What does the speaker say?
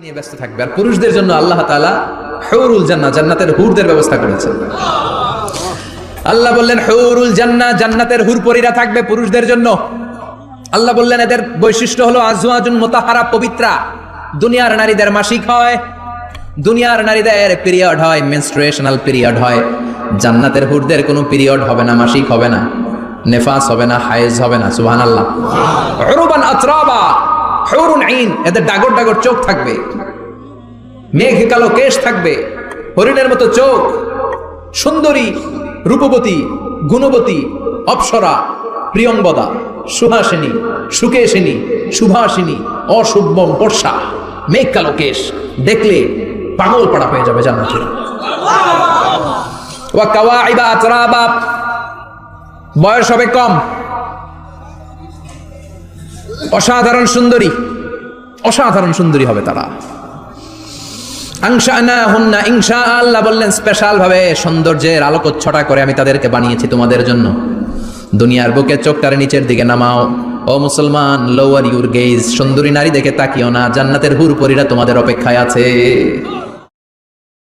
নিয়ে ব্যস্ত থাকবে। আর পুরুষদের জন্য আল্লাহ তাআলা হুরুল জান্নাহ, জান্নাতের হুরদের ব্যবস্থা করেছেন। আল্লাহ বললেন হুরুল জান্নাহ, জান্নাতের হুরপরীরা থাকবে পুরুষদের জন্য। আল্লাহ বললেন এদের বৈশিষ্ট্য হলো আজওয়াজুন মুতাহহারা, পবিত্রা। দুনিয়ার নারীদের মাসিক হয়, দুনিয়ার নারীদের পিরিয়ড হয়, মেনস্ট্রুয়েশনাল পিরিয়ড হয়। জান্নাতের হুরদের কোনো পিরিয়ড হবে না, মাসিক হবে না, নেফাস হবে না, হায়েজ হবে না। সুবহানাল্লাহ। উরুবান আতরাবা, হুরুন আইন, এদের ডাগর ডাগর চোখ থাকবে, মেঘ কালো কেশ থাকবে, হরিণের মতো চোখ, সুন্দরী, রূপবতী, গুণবতী, অপ্সরা, প্রিয়ংবদা, সুহাসিনী, সুকেশিনী, সুভাষিনী, অশুভম বর্ষা, মেঘ কালো কেশ, দেখলে পাগল পাড়া হয়ে যাবে জান্নাতীরা। ওয়া কাওয়াইবা আতরাবা, বয়স হবে কম, অসাধারণ সুন্দরী, অসাধারণ সুন্দরী হবে তারা। আনশানাহুন্না ইনশা, আল্লাহ বললেন স্পেশাল ভাবে সৌন্দর্যের আলোকচ্ছটা করে আমি তাদেরকে বানিয়েছি তোমাদের জন্য। দুনিয়ার বুকে চোখটারে নিচের দিকে নামাও, ও মুসলমান, লোয়ার ইউর গেজ, সুন্দরী নারী দেখে তাকিও না, জান্নাতের হুরপরীরা তোমাদের অপেক্ষায় আছে।